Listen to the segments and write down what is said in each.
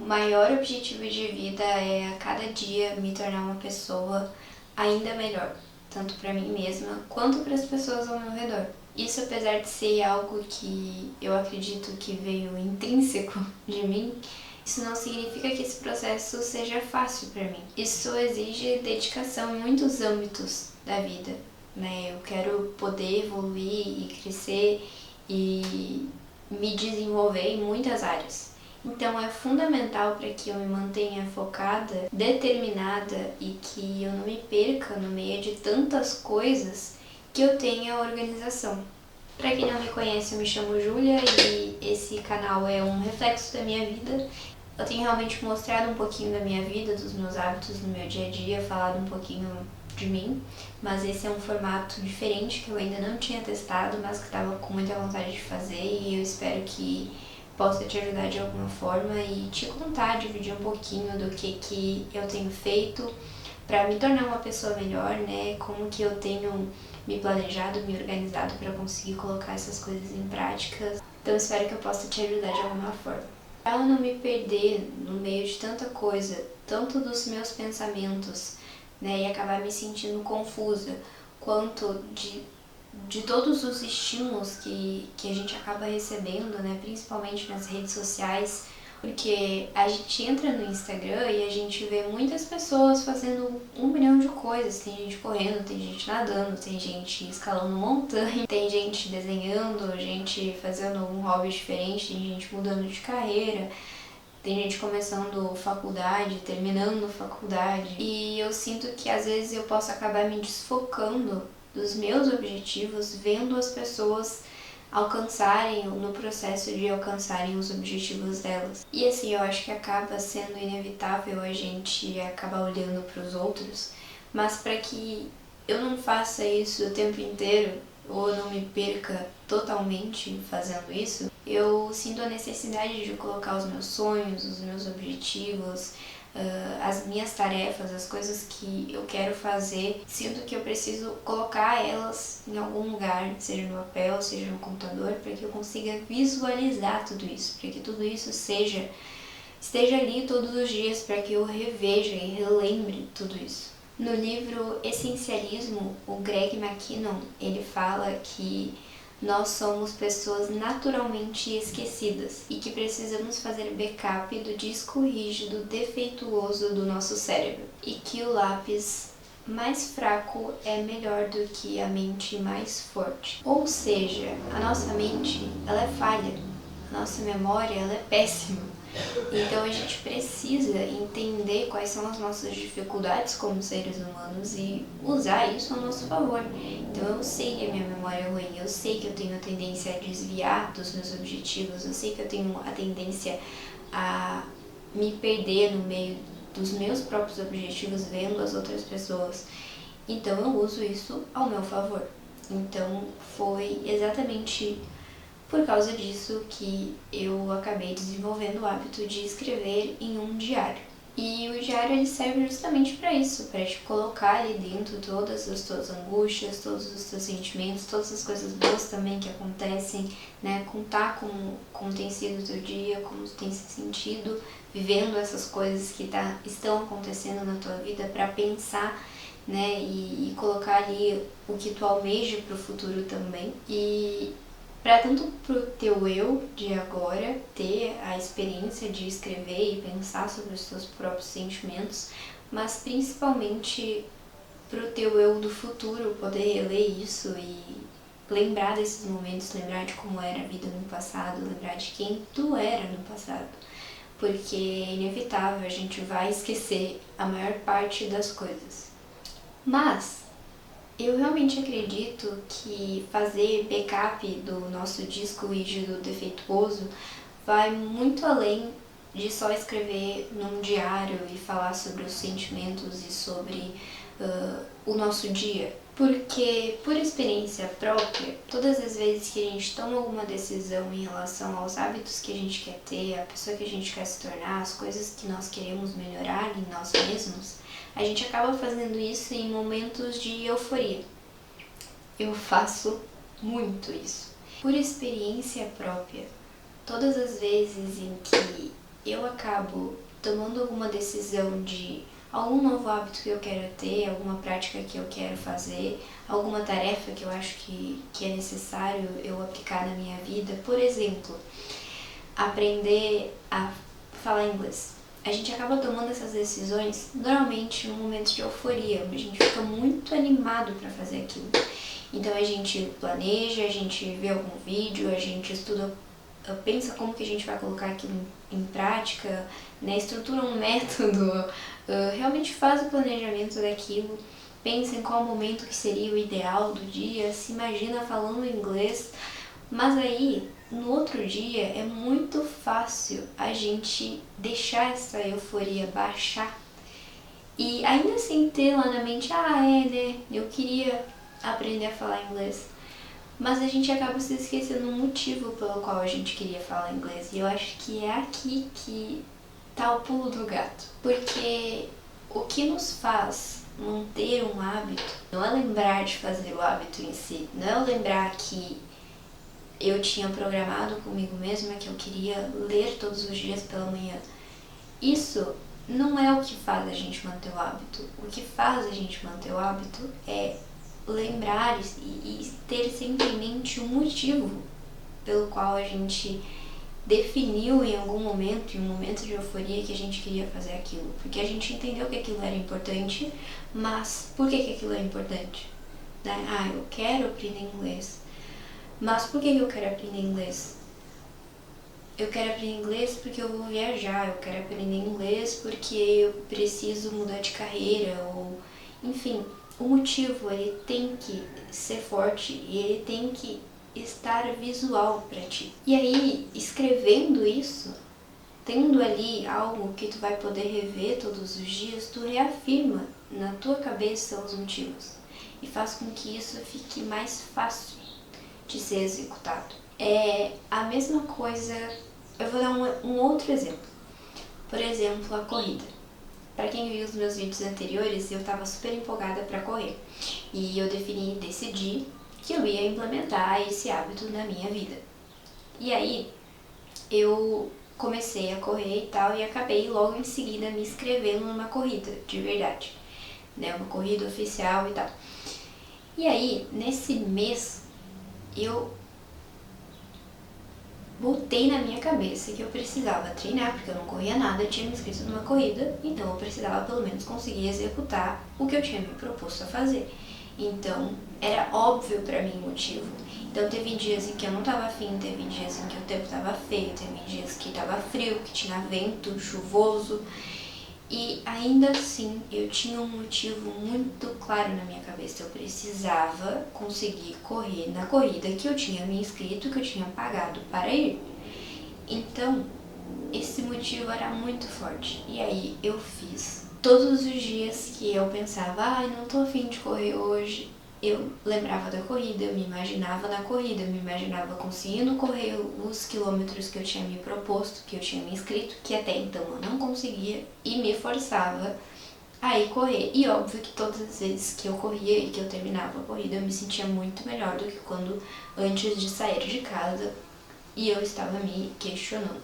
maior objetivo de vida é a cada dia me tornar uma pessoa ainda melhor, tanto para mim mesma quanto para as pessoas ao meu redor. Isso, apesar de ser algo que eu acredito que veio intrínseco de mim, isso não significa que esse processo seja fácil para mim. Isso exige dedicação em muitos âmbitos da vida, né? Eu quero poder evoluir e crescer e me desenvolver em muitas áreas. Então é fundamental para que eu me mantenha focada, determinada e que eu não me perca no meio de tantas coisas que eu tenha organização. Para quem não me conhece, eu me chamo Júlia e esse canal é um reflexo da minha vida. Eu tenho realmente mostrado um pouquinho da minha vida, dos meus hábitos no meu dia a dia, falado um pouquinho de mim, mas esse é um formato diferente que eu ainda não tinha testado, mas que estava com muita vontade de fazer e eu espero que possa te ajudar de alguma forma e te contar, dividir um pouquinho do que eu tenho feito para me tornar uma pessoa melhor, né? Como que eu tenho me planejado, me organizado para conseguir colocar essas coisas em prática. Então espero que eu possa te ajudar de alguma forma. Para eu não me perder no meio de tanta coisa, tanto dos meus pensamentos, né, e acabar me sentindo confusa, quanto de todos os estímulos que a gente acaba recebendo, né, principalmente nas redes sociais, porque a gente entra no Instagram e a gente vê muitas pessoas fazendo 1 milhão de coisas. Tem gente correndo, tem gente nadando, tem gente escalando montanha, tem gente desenhando, gente fazendo um hobby diferente, tem gente mudando de carreira, tem gente começando faculdade, terminando faculdade. E eu sinto que às vezes eu posso acabar me desfocando dos meus objetivos, vendo as pessoas alcançarem, no processo de alcançarem os objetivos delas. E assim, eu acho que acaba sendo inevitável a gente acabar olhando para os outros, mas para que eu não faça isso o tempo inteiro, ou não me perca totalmente fazendo isso, eu sinto a necessidade de colocar os meus sonhos, os meus objetivos, as minhas tarefas, as coisas que eu quero fazer, sinto que eu preciso colocar elas em algum lugar, seja no papel, seja no computador, para que eu consiga visualizar tudo isso, para que tudo isso esteja ali todos os dias, para que eu reveja e relembre tudo isso. No livro Essencialismo, o Greg McKinnon, ele fala que nós somos pessoas naturalmente esquecidas e que precisamos fazer backup do disco rígido defeituoso do nosso cérebro e que o lápis mais fraco é melhor do que a mente mais forte. Ou seja, a nossa mente, ela é falha, a nossa memória, ela é péssima. Então a gente precisa entender quais são as nossas dificuldades como seres humanos e usar isso a nosso favor. Então eu sei que a minha memória é ruim, eu sei que eu tenho a tendência a desviar dos meus objetivos, eu sei que eu tenho a tendência a me perder no meio dos meus próprios objetivos vendo as outras pessoas. Então eu uso isso ao meu favor. Então foi exatamente por causa disso que eu acabei desenvolvendo o hábito de escrever em um diário. E o diário ele serve justamente para isso, para te colocar ali dentro todas as tuas angústias, todos os teus sentimentos, todas as coisas boas também que acontecem, né? Contar como tem sido o teu dia, como tu tem se sentido, vivendo essas coisas que estão acontecendo na tua vida, para pensar, né? E colocar ali o que tu almeja para o futuro também. E para tanto pro teu eu de agora ter a experiência de escrever e pensar sobre os teus próprios sentimentos, mas principalmente pro teu eu do futuro poder reler isso e lembrar desses momentos, lembrar de como era a vida no passado, lembrar de quem tu era no passado, porque é inevitável, a gente vai esquecer a maior parte das coisas. Mas eu realmente acredito que fazer backup do nosso disco rígido defeituoso vai muito além de só escrever num diário e falar sobre os sentimentos e sobre o nosso dia. Porque, por experiência própria, todas as vezes que a gente toma alguma decisão em relação aos hábitos que a gente quer ter, a pessoa que a gente quer se tornar, as coisas que nós queremos melhorar em nós mesmos, a gente acaba fazendo isso em momentos de euforia. Eu faço muito isso. Por experiência própria, todas as vezes em que eu acabo tomando alguma decisão de algum novo hábito que eu quero ter, alguma prática que eu quero fazer, alguma tarefa que eu acho que é necessário eu aplicar na minha vida. Por exemplo, aprender a falar inglês. A gente acaba tomando essas decisões normalmente num momento de euforia, onde a gente fica muito animado para fazer aquilo. Então a gente planeja, a gente vê algum vídeo, a gente estuda, pensa como que a gente vai colocar aquilo em prática, né? Estrutura um método, realmente faz o planejamento daquilo, pensa em qual momento que seria o ideal do dia, se imagina falando inglês, mas aí no outro dia é muito fácil a gente deixar essa euforia baixar e ainda assim ter lá na mente, né, eu queria aprender a falar inglês. Mas a gente acaba se esquecendo o motivo pelo qual a gente queria falar inglês. E eu acho que é aqui que tá o pulo do gato. Porque o que nos faz manter um hábito não é lembrar de fazer o hábito em si. Não é lembrar que eu tinha programado comigo mesma que eu queria ler todos os dias pela manhã. Isso não é o que faz a gente manter o hábito. O que faz a gente manter o hábito é lembrar e ter sempre em mente o motivo pelo qual a gente definiu em algum momento, em um momento de euforia, que a gente queria fazer aquilo. Porque a gente entendeu que aquilo era importante, mas por que aquilo é importante? Né? Eu quero aprender inglês. Mas por que eu quero aprender inglês? Eu quero aprender inglês porque eu vou viajar, eu quero aprender inglês porque eu preciso mudar de carreira, ou enfim, o motivo ele tem que ser forte e ele tem que estar visual para ti. E aí, escrevendo isso, tendo ali algo que tu vai poder rever todos os dias, tu reafirma na tua cabeça os motivos e faz com que isso fique mais fácil de ser executado. É a mesma coisa, eu vou dar um outro exemplo. Por exemplo, a corrida. Para quem viu os meus vídeos anteriores, eu estava super empolgada para correr. E eu decidi que eu ia implementar esse hábito na minha vida. E aí, eu comecei a correr e tal, e acabei logo em seguida me inscrevendo numa corrida, de verdade. Né? Uma corrida oficial e tal. E aí, nesse mês, eu botei na minha cabeça que eu precisava treinar, porque eu não corria nada, eu tinha me inscrito numa corrida, então eu precisava pelo menos conseguir executar o que eu tinha me proposto a fazer. Então, era óbvio pra mim o motivo. Então, teve dias em que eu não tava afim, teve dias em que o tempo tava feio, teve dias que tava frio, que tinha vento, chuvoso. E ainda assim, eu tinha um motivo muito claro na minha cabeça. Eu precisava conseguir correr na corrida que eu tinha me inscrito, que eu tinha pagado para ir. Então, esse motivo era muito forte. E aí, eu fiz. Todos os dias que eu pensava, não tô afim de correr hoje, eu lembrava da corrida, eu me imaginava na corrida, eu me imaginava conseguindo correr os quilômetros que eu tinha me proposto, que eu tinha me inscrito, que até então eu não conseguia, e me forçava a ir correr. E óbvio que todas as vezes que eu corria e que eu terminava a corrida, eu me sentia muito melhor do que quando antes de sair de casa e eu estava me questionando.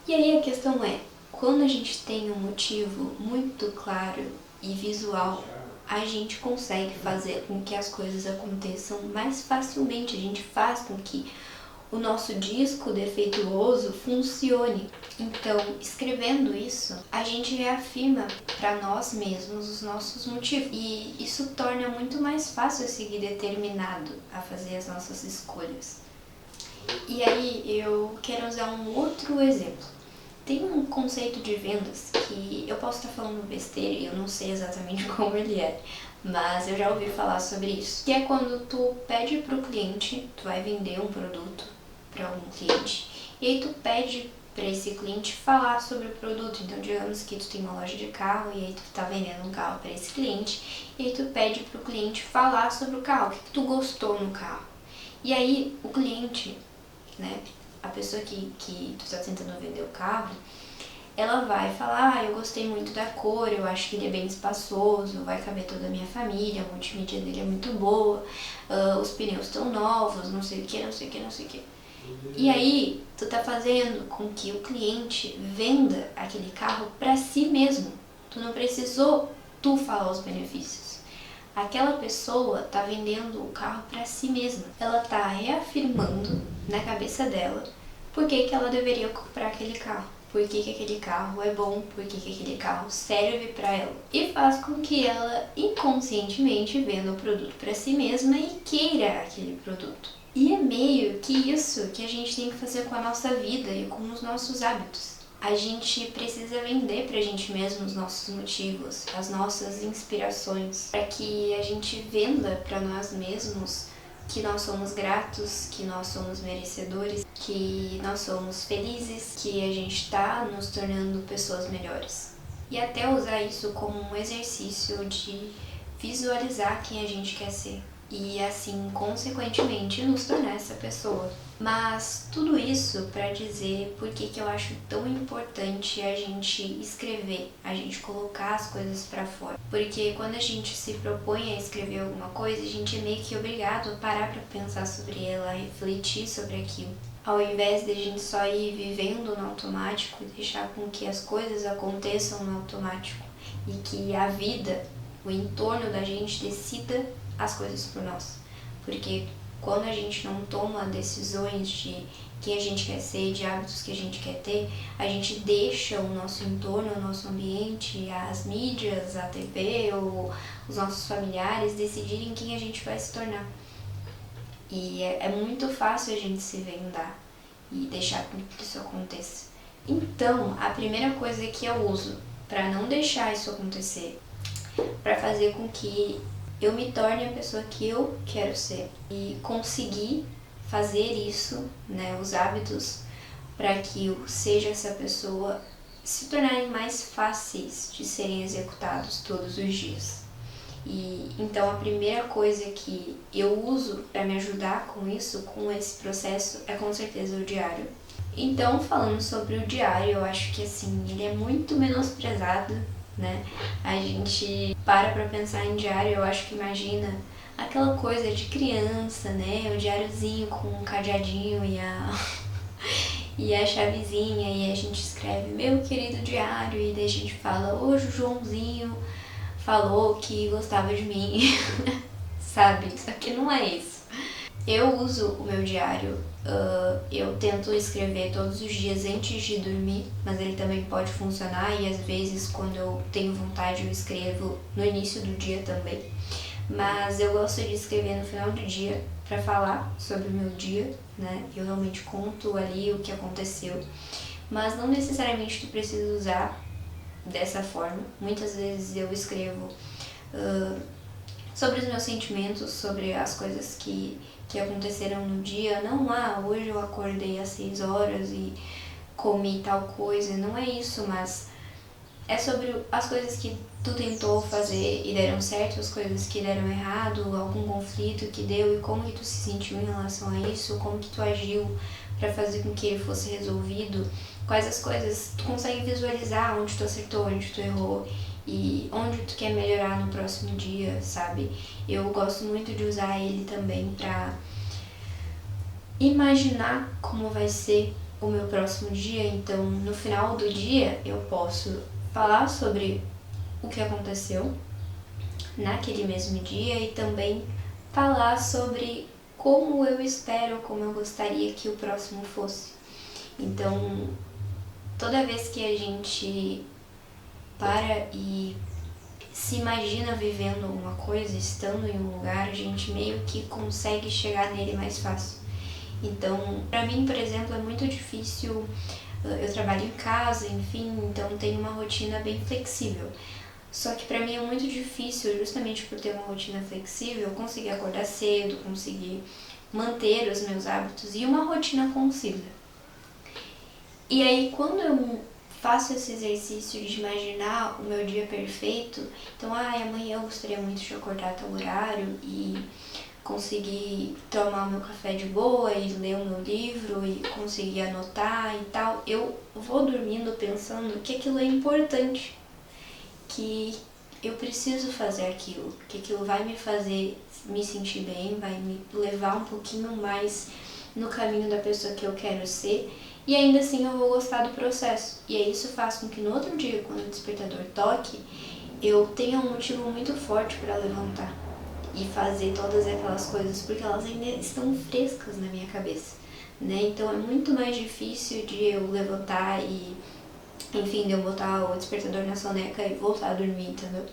E aí a questão é, quando a gente tem um motivo muito claro e visual, a gente consegue fazer com que as coisas aconteçam mais facilmente, a gente faz com que o nosso disco defeituoso funcione. Então, escrevendo isso, a gente reafirma para nós mesmos os nossos motivos. E isso torna muito mais fácil seguir determinado a fazer as nossas escolhas. E aí, eu quero usar um outro exemplo. Tem um conceito de vendas que eu posso estar falando besteira e eu não sei exatamente como ele é, mas eu já ouvi falar sobre isso. Que é quando tu pede pro cliente, tu vai vender um produto para algum cliente, e aí tu pede para esse cliente falar sobre o produto. Então, digamos que tu tem uma loja de carro e aí tu tá vendendo um carro para esse cliente, e aí tu pede pro cliente falar sobre o carro, o que tu gostou no carro. E aí o cliente, né, a pessoa que tu está tentando vender o carro, ela vai falar, eu gostei muito da cor, eu acho que ele é bem espaçoso, vai caber toda a minha família, a multimídia dele é muito boa, os pneus estão novos, não sei o que, não sei o que, não sei o que. E aí, tu tá fazendo com que o cliente venda aquele carro para si mesmo. Tu não precisou tu falar os benefícios. Aquela pessoa tá vendendo o carro para si mesma. Ela tá reafirmando na cabeça dela por que ela deveria comprar aquele carro. Por que aquele carro é bom, por que aquele carro serve para ela. E faz com que ela inconscientemente venda o produto para si mesma e queira aquele produto. E é meio que isso que a gente tem que fazer com a nossa vida e com os nossos hábitos. A gente precisa vender pra gente mesmo os nossos motivos, as nossas inspirações, para que a gente venda para nós mesmos que nós somos gratos, que nós somos merecedores, que nós somos felizes, que a gente está nos tornando pessoas melhores. E até usar isso como um exercício de visualizar quem a gente quer ser. E assim, consequentemente, nos tornar essa pessoa. Mas tudo isso para dizer por que eu acho tão importante a gente escrever, a gente colocar as coisas para fora. Porque quando a gente se propõe a escrever alguma coisa, a gente é meio que obrigado a parar para pensar sobre ela, a refletir sobre aquilo. Ao invés de a gente só ir vivendo no automático e deixar com que as coisas aconteçam no automático e que a vida, o entorno da gente decida as coisas por nós. Porque quando a gente não toma decisões de quem a gente quer ser, de hábitos que a gente quer ter, a gente deixa o nosso entorno, o nosso ambiente, as mídias, a TV ou os nossos familiares decidirem quem a gente vai se tornar. E é muito fácil a gente se vendar e deixar que isso aconteça. Então, a primeira coisa que eu uso para não deixar isso acontecer, para fazer com que eu me torne a pessoa que eu quero ser e conseguir fazer isso, né, os hábitos, para que eu seja essa pessoa, se tornarem mais fáceis de serem executados todos os dias. E então a primeira coisa que eu uso para me ajudar com isso, com esse processo, é com certeza o diário. Então, falando sobre o diário, eu acho que assim, ele é muito menosprezado, né? A gente para pensar em diário, eu acho que imagina aquela coisa de criança, né? O diáriozinho com um cadeadinho e a chavezinha, e a gente escreve meu querido diário, e daí a gente fala, hoje o Joãozinho falou que gostava de mim, sabe? Só que não é isso. Eu uso o meu diário, eu tento escrever todos os dias antes de dormir, mas ele também pode funcionar e às vezes quando eu tenho vontade eu escrevo no início do dia também. Mas eu gosto de escrever no final do dia para falar sobre o meu dia, né? Eu realmente conto ali o que aconteceu, mas não necessariamente tu precisa usar dessa forma. Muitas vezes eu escrevo sobre os meus sentimentos, sobre as coisas que aconteceram no dia. Não, hoje eu acordei às 6 horas e comi tal coisa. Não é isso, mas é sobre as coisas que tu tentou fazer e deram certo, as coisas que deram errado, algum conflito que deu e como que tu se sentiu em relação a isso, como que tu agiu para fazer com que ele fosse resolvido, quais as coisas tu consegue visualizar onde tu acertou, onde tu errou e onde tu quer melhorar no próximo dia, sabe? Eu gosto muito de usar ele também para imaginar como vai ser o meu próximo dia. Então, no final do dia, eu posso falar sobre o que aconteceu naquele mesmo dia e também falar sobre como eu espero, como eu gostaria que o próximo fosse. Então, toda vez que a gente para e se imagina vivendo alguma coisa, estando em um lugar, a gente meio que consegue chegar nele mais fácil. Então, pra mim, por exemplo, é muito difícil, eu trabalho em casa, enfim, então tenho uma rotina bem flexível. Só que pra mim é muito difícil, justamente por ter uma rotina flexível, conseguir acordar cedo, conseguir manter os meus hábitos e uma rotina concisa. E aí, quando eu faço esse exercício de imaginar o meu dia perfeito, então, amanhã eu gostaria muito de acordar a tal horário e conseguir tomar o meu café de boa e ler o meu livro e conseguir anotar e tal, eu vou dormindo pensando que aquilo é importante, que eu preciso fazer aquilo, que aquilo vai me fazer me sentir bem, vai me levar um pouquinho mais no caminho da pessoa que eu quero ser, e ainda assim eu vou gostar do processo. E aí isso faz com que no outro dia, quando o despertador toque, eu tenha um motivo muito forte para levantar e fazer todas aquelas coisas, porque elas ainda estão frescas na minha cabeça, né? Então é muito mais difícil de eu levantar e, enfim, de eu botar o despertador na soneca e voltar a dormir, entendeu?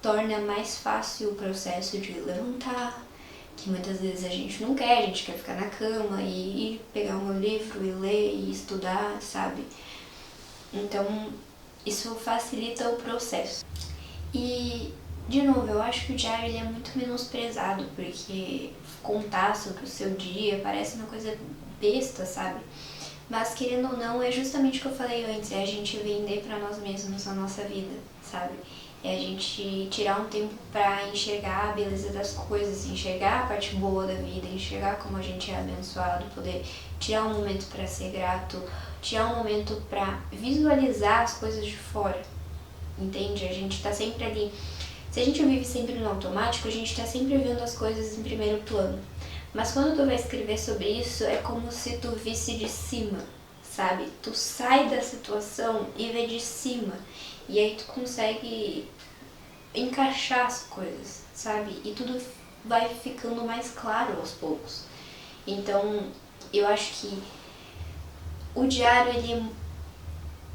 Torna mais fácil o processo de levantar, que muitas vezes a gente não quer, a gente quer ficar na cama e ir pegar um livro e ler e estudar, sabe? Então, isso facilita o processo. E, de novo, eu acho que o diário ele é muito menosprezado, porque contar sobre o seu dia parece uma coisa besta, sabe? Mas, querendo ou não, é justamente o que eu falei antes, é a gente vender pra nós mesmos a nossa vida, sabe? É a gente tirar um tempo pra enxergar a beleza das coisas, enxergar a parte boa da vida, enxergar como a gente é abençoado, poder tirar um momento pra ser grato, tirar um momento pra visualizar as coisas de fora, entende? A gente tá sempre ali. Se a gente vive sempre no automático, a gente tá sempre vendo as coisas em primeiro plano. Mas quando tu vai escrever sobre isso, é como se tu visse de cima, sabe? Tu sai da situação e vê de cima. E aí tu consegue encaixar as coisas, sabe? E tudo vai ficando mais claro aos poucos. Então, eu acho que o diário, ele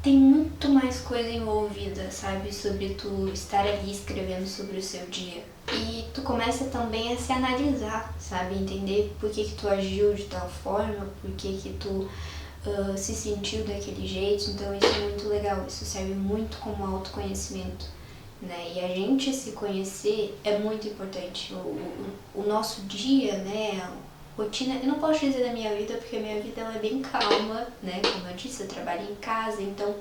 tem muito mais coisa envolvida, sabe? Sobre tu estar ali escrevendo sobre o seu dia. E tu começa também a se analisar, sabe? Entender por que tu agiu de tal forma, por que tu se sentiu daquele jeito. Então isso é muito legal, isso serve muito como autoconhecimento, né? E a gente se conhecer é muito importante. O nosso dia, né? Rotina, eu não posso dizer da minha vida, porque a minha vida ela é bem calma, né? Como eu disse, eu trabalho em casa, então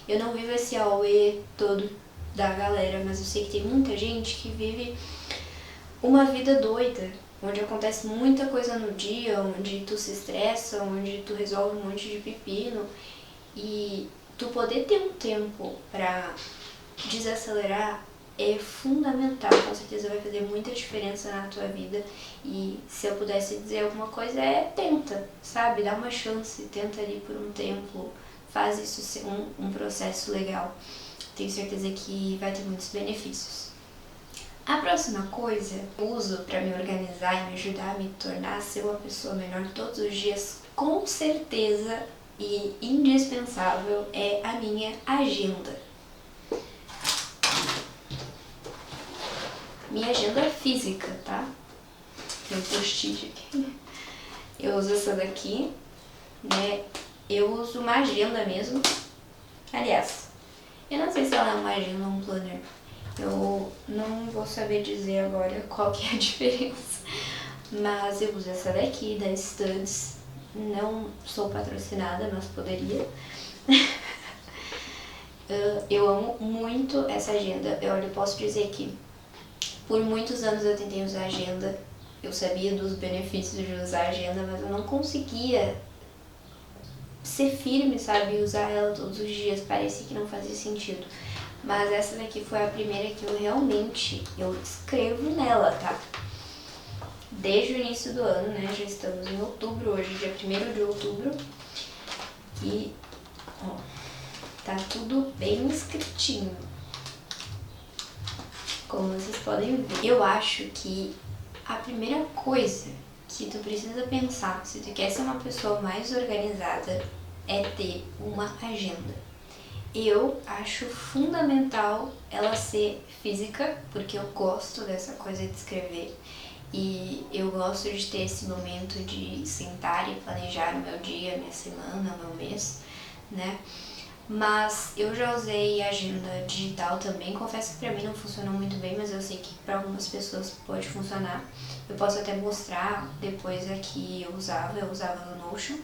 eu não vivo esse auê todo da galera, mas eu sei que tem muita gente que vive uma vida doida, onde acontece muita coisa no dia, onde tu se estressa, onde tu resolve um monte de pepino, e tu poder ter um tempo pra desacelerar é fundamental, com certeza vai fazer muita diferença na tua vida. E se eu pudesse dizer alguma coisa é tenta, sabe? Dá uma chance, tenta ali por um tempo, faz isso ser um processo legal. Tenho certeza que vai ter muitos benefícios. A próxima coisa que eu uso para me organizar e me ajudar a me tornar a ser uma pessoa melhor todos os dias, com certeza e indispensável, é a minha agenda. Minha agenda física, tá? Tem um post-it aqui. Eu uso essa daqui, né? Eu uso uma agenda mesmo. Aliás, eu não sei se ela é uma agenda ou um planner. Eu não vou saber dizer agora qual que é a diferença. Mas eu uso essa daqui, da Studs. Não sou patrocinada, mas poderia. Eu amo muito essa agenda. Eu posso dizer que por muitos anos eu tentei usar agenda, eu sabia dos benefícios de usar agenda, mas eu não conseguia ser firme, sabe, e usar ela todos os dias, parecia que não fazia sentido. Mas essa daqui foi a primeira que eu escrevo nela, tá? Desde o início do ano, né, já estamos em outubro, hoje dia 1º de outubro, e ó, tá tudo bem escritinho. Como vocês podem ver, eu acho que a primeira coisa que tu precisa pensar, se tu quer ser uma pessoa mais organizada, é ter uma agenda. Eu acho fundamental ela ser física, porque eu gosto dessa coisa de escrever e eu gosto de ter esse momento de sentar e planejar o meu dia, minha semana, meu mês, né? Mas eu já usei agenda digital também, confesso que pra mim não funcionou muito bem, mas eu sei que pra algumas pessoas pode funcionar. Eu posso até mostrar depois aqui eu usava no Notion,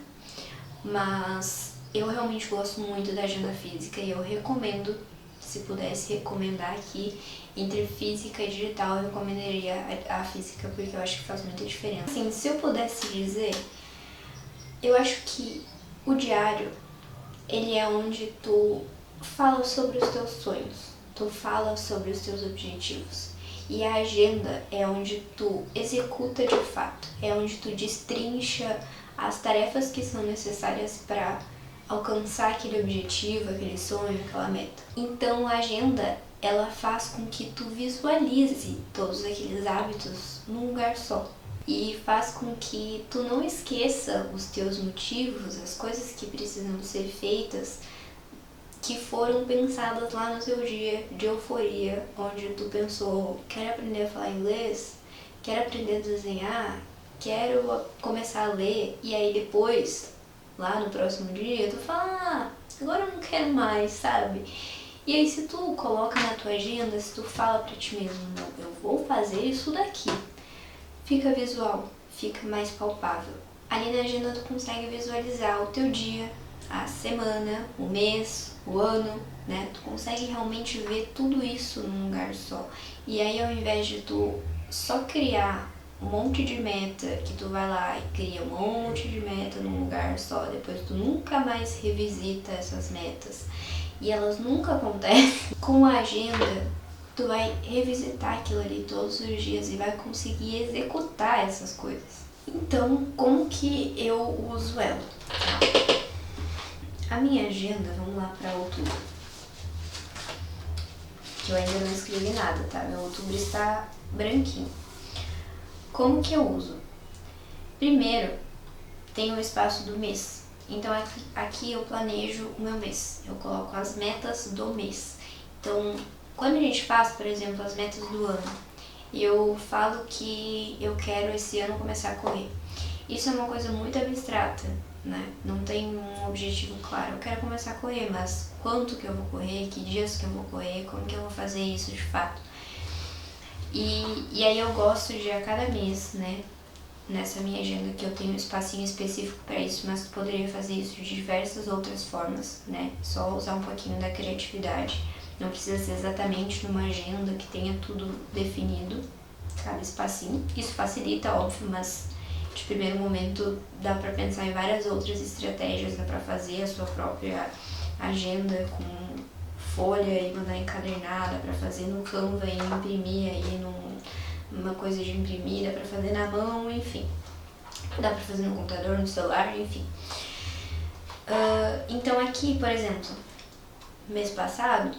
mas eu realmente gosto muito da agenda física e eu recomendo, se pudesse recomendar aqui, entre física e digital, eu recomendaria a física, porque eu acho que faz muita diferença. Assim, se eu pudesse dizer, eu acho que o diário, ele é onde tu fala sobre os teus sonhos, tu fala sobre os teus objetivos. E a agenda é onde tu executa de fato, é onde tu destrincha as tarefas que são necessárias para alcançar aquele objetivo, aquele sonho, aquela meta. Então a agenda, ela faz com que tu visualize todos aqueles hábitos num lugar só. E faz com que tu não esqueça os teus motivos, as coisas que precisam ser feitas, que foram pensadas lá no seu dia de euforia, onde tu pensou, quero aprender a falar inglês, quero aprender a desenhar, quero começar a ler, e aí depois, lá no próximo dia, tu fala, agora eu não quero mais, sabe? E aí se tu coloca na tua agenda, se tu fala pra ti mesmo, não, eu vou fazer isso daqui, fica visual, fica mais palpável. Ali na agenda tu consegue visualizar o teu dia, a semana, o mês, o ano, né? Tu consegue realmente ver tudo isso num lugar só. E aí ao invés de tu só criar um monte de meta, que tu vai lá e cria um monte de meta num lugar só, depois tu nunca mais revisita essas metas e elas nunca acontecem, com a agenda tu vai revisitar aquilo ali todos os dias e vai conseguir executar essas coisas. Então, como que eu uso ela? A minha agenda, vamos lá para outubro, que eu ainda não escrevi nada, tá? Meu outubro está branquinho. Como que eu uso? Primeiro, tem o espaço do mês. Então aqui eu planejo o meu mês, eu coloco as metas do mês. Então, quando a gente faz, por exemplo, as metas do ano, eu falo que eu quero esse ano começar a correr. Isso é uma coisa muito abstrata, né? Não tem um objetivo claro. Eu quero começar a correr, mas quanto que eu vou correr, que dias que eu vou correr, como que eu vou fazer isso de fato. E aí eu gosto de a cada mês, né? Nessa minha agenda que eu tenho um espacinho específico para isso, mas tu poderia fazer isso de diversas outras formas, né? Só usar um pouquinho da criatividade. Não precisa ser exatamente numa agenda que tenha tudo definido, cada espacinho. Isso facilita, óbvio, mas de primeiro momento dá para pensar em várias outras estratégias, dá para fazer a sua própria agenda com folha e mandar encadernada, dá para fazer no Canva e imprimir aí numa coisa de imprimir, dá para fazer na mão, enfim. Dá para fazer no computador, no celular, enfim. Então aqui, por exemplo, mês passado,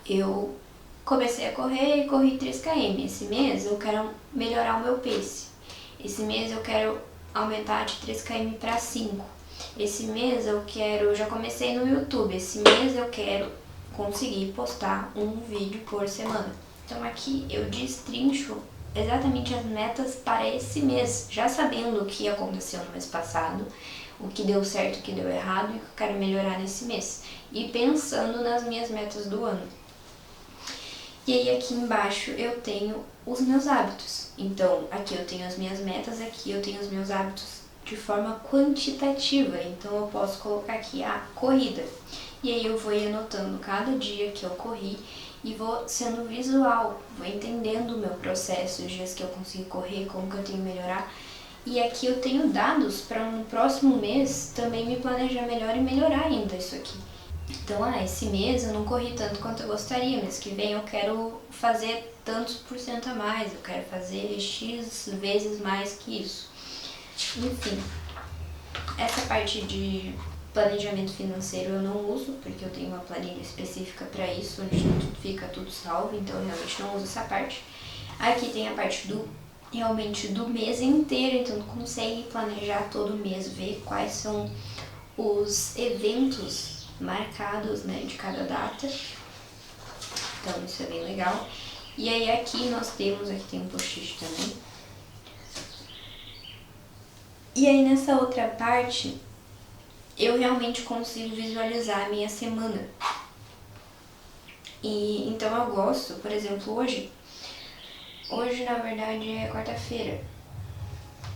eu comecei a correr e corri 3 km. Esse mês eu quero melhorar o meu pace. Esse mês eu quero aumentar de 3 km para 5. Esse mês eu já comecei no YouTube, esse mês eu quero conseguir postar um vídeo por semana. Então aqui eu destrincho exatamente as metas para esse mês, já sabendo o que aconteceu no mês passado, o que deu certo, o que deu errado e o que eu quero melhorar nesse mês. E pensando nas minhas metas do ano. E aí aqui embaixo eu tenho os meus hábitos. Então aqui eu tenho as minhas metas, aqui eu tenho os meus hábitos de forma quantitativa. Então eu posso colocar aqui a corrida. E aí eu vou ir anotando cada dia que eu corri e vou sendo visual, vou entendendo o meu processo, os dias que eu consigo correr, como que eu tenho que melhorar. E aqui eu tenho dados para no próximo mês também me planejar melhor e melhorar ainda isso aqui. Então, esse mês eu não corri tanto quanto eu gostaria, mês que vem eu quero fazer tantos por cento a mais, eu quero fazer X vezes mais que isso. Enfim, essa parte de planejamento financeiro eu não uso, porque eu tenho uma planilha específica para isso, onde fica tudo salvo, então eu realmente não uso essa parte. Aqui tem a parte realmente do mês inteiro, então tu consegue planejar todo mês, ver quais são os eventos marcados, né, de cada data. Então isso é bem legal. E aí aqui tem um post-it também. E aí nessa outra parte, eu realmente consigo visualizar a minha semana. E então eu gosto, por exemplo, hoje na verdade é quarta-feira.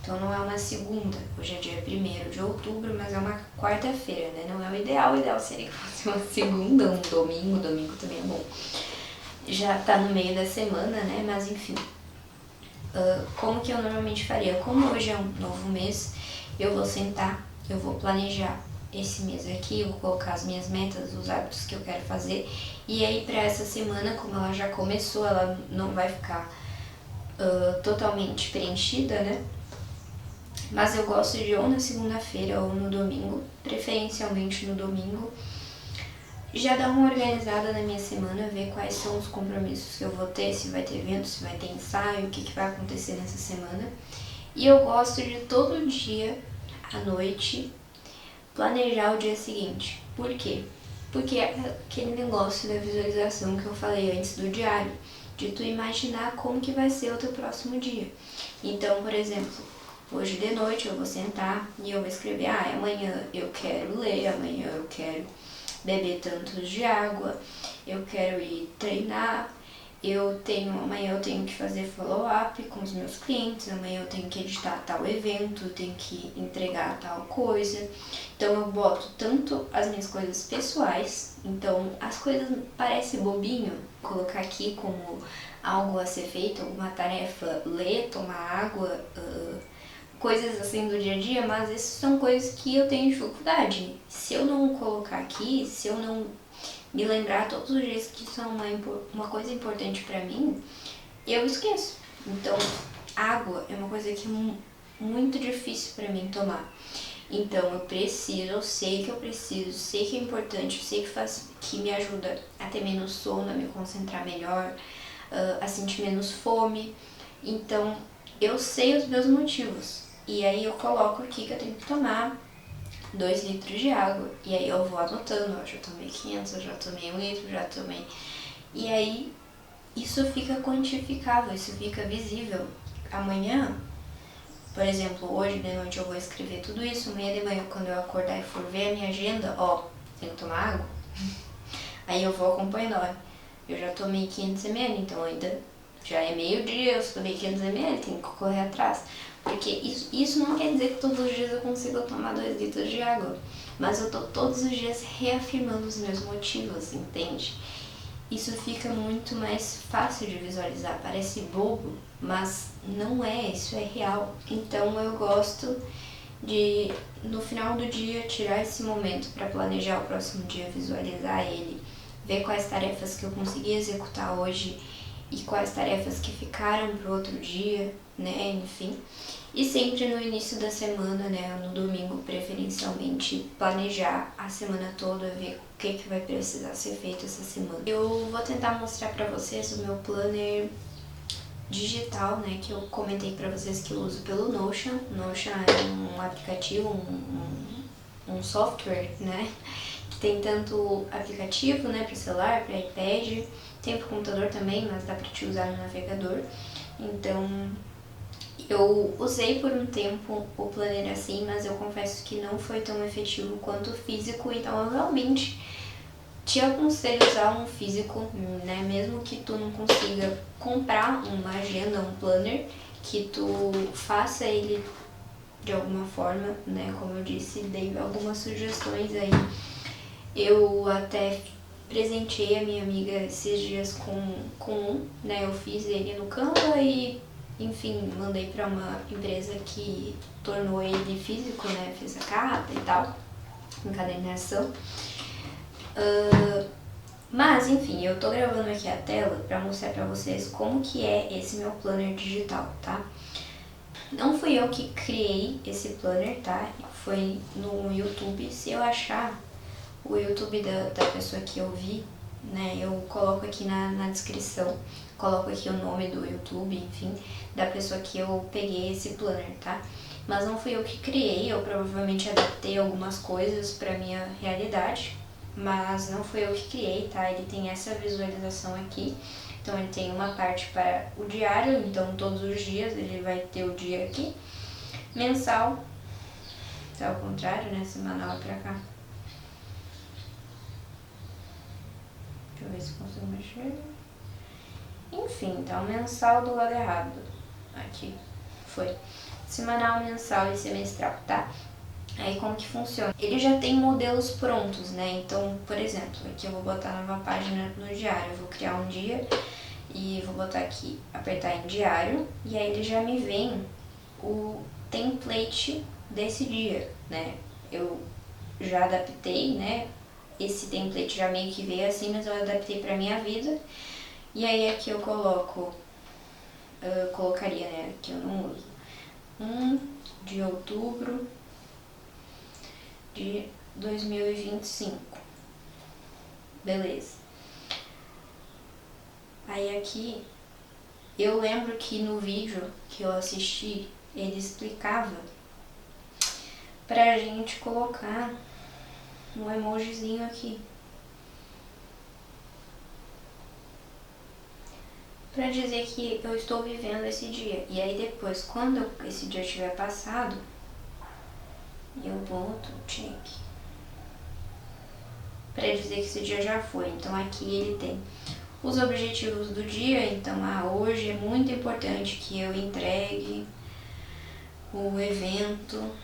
Então não é uma segunda, hoje é dia 1º de outubro, mas é uma quarta-feira, né? Não é o ideal seria que fosse uma segunda, um domingo também é bom. Já tá no meio da semana, né? Mas enfim, como que eu normalmente faria? Como hoje é um novo mês, eu vou sentar, eu vou planejar esse mês aqui, vou colocar as minhas metas, os hábitos que eu quero fazer. E aí pra essa semana, como ela já começou, ela não vai ficar totalmente preenchida, né? Mas eu gosto de ou na segunda-feira ou no domingo, preferencialmente no domingo, já dar uma organizada na minha semana, ver quais são os compromissos que eu vou ter, se vai ter evento, se vai ter ensaio, o que vai acontecer nessa semana. E eu gosto de todo dia, à noite, planejar o dia seguinte. Por quê? Porque é aquele negócio da visualização que eu falei antes do diário, de tu imaginar como que vai ser o teu próximo dia. Então, por exemplo, hoje de noite eu vou sentar e eu vou escrever, amanhã eu quero ler, amanhã eu quero beber tantos de água, eu quero ir treinar, amanhã eu tenho que fazer follow-up com os meus clientes, amanhã eu tenho que editar tal evento, eu tenho que entregar tal coisa. Então eu boto tanto as minhas coisas pessoais, então as coisas parecem bobinho, colocar aqui como algo a ser feito, alguma tarefa, ler, tomar água, coisas assim do dia a dia, mas essas são coisas que eu tenho dificuldade. Se eu não colocar aqui, se eu não me lembrar todos os dias que são uma coisa importante pra mim, eu esqueço. Então, água é uma coisa que é muito difícil pra mim tomar. Então, eu sei que eu preciso, sei que é importante, sei que me ajuda a ter menos sono, a me concentrar melhor, a sentir menos fome. Então, eu sei os meus motivos. E aí eu coloco aqui que eu tenho que tomar 2 litros de água. E aí eu vou anotando, já tomei 500, eu já tomei 1 litro, já tomei. E aí isso fica quantificável, isso fica visível. Amanhã, por exemplo, hoje de noite eu vou escrever tudo isso. Amanhã de manhã, quando eu acordar e for ver a minha agenda, tenho que tomar água. Aí eu vou acompanhando, eu já tomei 500 ml, então ainda já é meio-dia, eu tomei 500 ml, tenho que correr atrás. Porque isso não quer dizer que todos os dias eu consiga tomar 2 litros de água, mas eu tô todos os dias reafirmando os meus motivos, entende? Isso fica muito mais fácil de visualizar, parece bobo, mas não é, isso é real. Então eu gosto de, no final do dia, tirar esse momento para planejar o próximo dia, visualizar ele, ver quais tarefas que eu consegui executar hoje e quais tarefas que ficaram para o outro dia, né, enfim. E sempre no início da semana, né, no domingo preferencialmente, planejar a semana toda, ver o que vai precisar ser feito essa semana. Eu vou tentar mostrar para vocês o meu planner digital, né, que eu comentei para vocês que eu uso pelo Notion. Notion é um aplicativo, um software, né, que tem tanto aplicativo, né, para celular, para iPad, tem para computador também, mas dá para te usar no navegador. Então, eu usei por um tempo o planner assim, mas eu confesso que não foi tão efetivo quanto o físico, então eu realmente te aconselho a usar um físico, né? Mesmo que tu não consiga comprar uma agenda, um planner, que tu faça ele de alguma forma, né? Como eu disse, dei algumas sugestões aí. Eu até presenteei a minha amiga esses dias com um, né? Eu fiz ele no Canva e, enfim, mandei para uma empresa que tornou ele físico, né? Fiz a capa e tal, encadernação. Mas, enfim, eu tô gravando aqui a tela para mostrar para vocês como que é esse meu planner digital, tá? Não fui eu que criei esse planner, tá? Foi no YouTube. Se eu achar o YouTube da pessoa que eu vi, né, eu coloco aqui na descrição, coloco aqui o nome do YouTube, enfim, da pessoa que eu peguei esse planner, tá? Mas não fui eu que criei, eu provavelmente adaptei algumas coisas pra minha realidade, mas não fui eu que criei, tá? Ele tem essa visualização aqui, então ele tem uma parte para o diário, então todos os dias ele vai ter o dia aqui, mensal, tá ao contrário, né, semanal pra cá. Deixa eu ver se consigo mexer. Enfim, então mensal do lado errado. Aqui, foi. Semanal, mensal e semestral, tá? Aí como que funciona? Ele já tem modelos prontos, né? Então, por exemplo, aqui eu vou botar nova página no diário. Eu vou criar um dia e vou botar aqui, apertar em diário. E aí ele já me vem o template desse dia, né? Eu já adaptei, né? Esse template já meio que veio assim, mas eu adaptei pra minha vida. E aí aqui eu colocaria, né, que eu não uso, 1 de outubro de 2025. Beleza. Aí aqui, eu lembro que no vídeo que eu assisti, ele explicava pra gente colocar um emojizinho aqui. Pra dizer que eu estou vivendo esse dia. E aí depois, quando esse dia tiver passado, eu boto check. Pra dizer que esse dia já foi. Então aqui ele tem os objetivos do dia. Então, hoje é muito importante que eu entregue o evento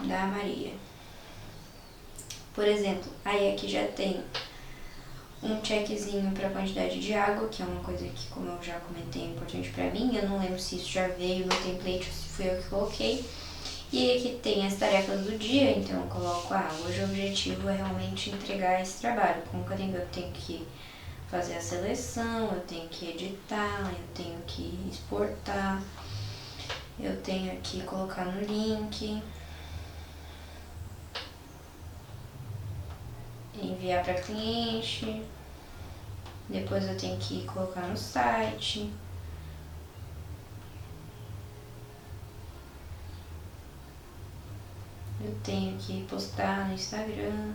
da Maria. Por exemplo, aí aqui já tem um checkzinho para a quantidade de água, que é uma coisa que, como eu já comentei, é importante para mim. Eu não lembro se isso já veio no template ou se fui eu que coloquei. E aqui tem as tarefas do dia, então eu coloco, hoje o objetivo é realmente entregar esse trabalho. Como que eu tenho que fazer a seleção, eu tenho que editar, eu tenho que exportar, eu tenho que colocar no link, enviar para cliente, depois eu tenho que colocar no site. Eu tenho que postar no Instagram.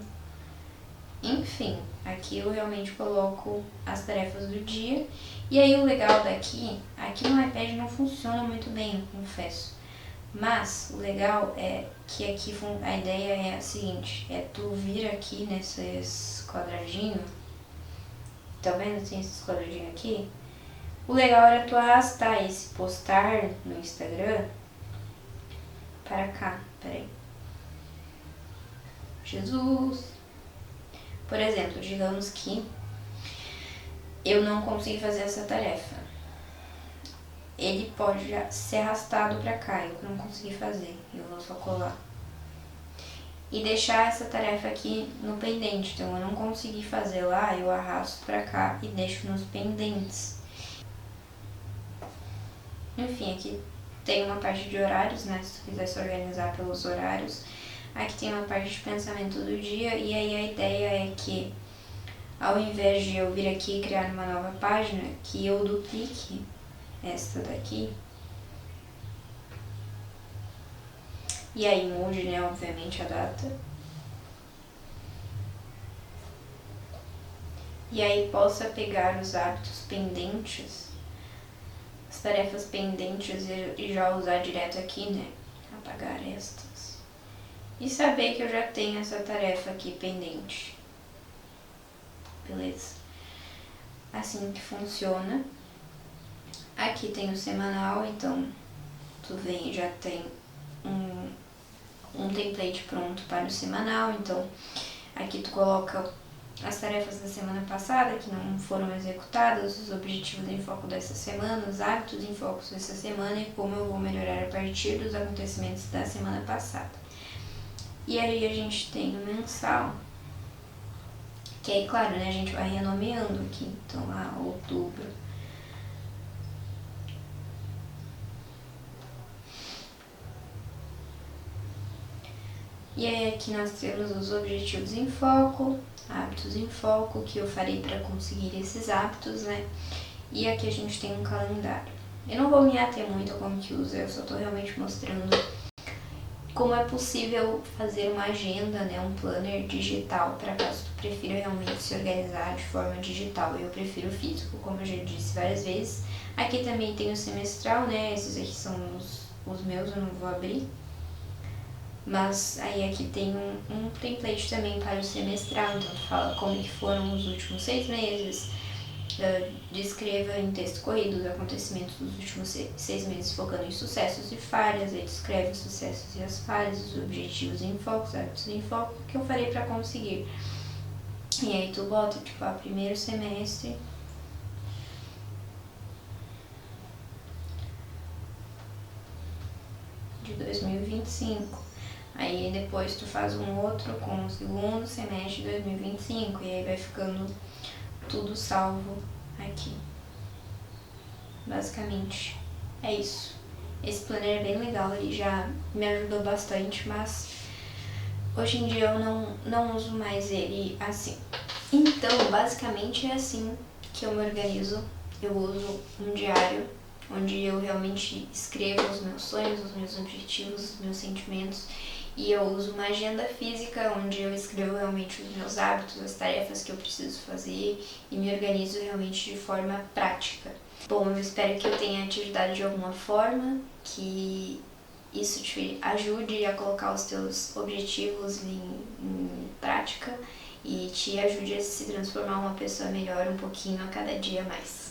Enfim, aqui eu realmente coloco as tarefas do dia. E aí o legal aqui no iPad não funciona muito bem, eu confesso. Mas o legal é que aqui a ideia é a seguinte, é tu vir aqui nesses quadradinhos, tá vendo? Tem esses quadradinhos aqui. O legal era tu arrastar esse postar no Instagram para cá, peraí. Jesus. Por exemplo, digamos que eu não consegui fazer essa tarefa. Ele pode já ser arrastado para cá, eu não consegui fazer, eu vou só colar. E deixar essa tarefa aqui no pendente, então eu não consegui fazer lá, eu arrasto para cá e deixo nos pendentes. Enfim, aqui tem uma parte de horários, né, se tu quiser se organizar pelos horários. Aqui tem uma parte de pensamento do dia, e aí a ideia é que, ao invés de eu vir aqui e criar uma nova página, que eu duplique esta daqui. E aí mude, né, obviamente, a data. E aí possa pegar os hábitos pendentes, as tarefas pendentes e já usar direto aqui, né? Apagar estas. E saber que eu já tenho essa tarefa aqui pendente. Beleza? Assim que funciona. Aqui tem o semanal, então tu vem e já tem um template pronto para o semanal. Então aqui tu coloca as tarefas da semana passada que não foram executadas, os objetivos em foco dessa semana, os hábitos em foco dessa semana e como eu vou melhorar a partir dos acontecimentos da semana passada. E aí a gente tem o mensal, que aí, claro, né, a gente vai renomeando aqui. Então, outubro. E aí aqui nós temos os objetivos em foco, hábitos em foco, que eu farei para conseguir esses hábitos, né? E aqui a gente tem um calendário. Eu não vou me ater muito a como que usa, eu só estou realmente mostrando como é possível fazer uma agenda, né, um planner digital, para caso tu prefira realmente se organizar de forma digital. Eu prefiro físico, como eu já disse várias vezes. Aqui também tem o semestral, né, esses aqui são os meus, eu não vou abrir. Mas aí aqui tem um template também para o semestral, então tu fala como que foram os últimos 6 meses, descreva em texto corrido os acontecimentos dos últimos 6 meses, focando em sucessos e falhas. Aí descreve os sucessos e as falhas, os objetivos em foco, os hábitos em foco, que eu farei para conseguir. E aí tu bota, tipo, primeiro semestre de 2025. Aí depois tu faz um outro com o segundo semestre de 2025 e aí vai ficando tudo salvo aqui. Basicamente é isso. Esse planner é bem legal, ele já me ajudou bastante, mas hoje em dia eu não uso mais ele assim. Então, basicamente é assim que eu me organizo. Eu uso um diário, onde eu realmente escrevo os meus sonhos, os meus objetivos, os meus sentimentos. E eu uso uma agenda física, onde eu escrevo realmente os meus hábitos, as tarefas que eu preciso fazer e me organizo realmente de forma prática. Bom, eu espero que eu tenha te ajudado de alguma forma, que isso te ajude a colocar os teus objetivos em prática e te ajude a se transformar uma pessoa melhor um pouquinho a cada dia mais.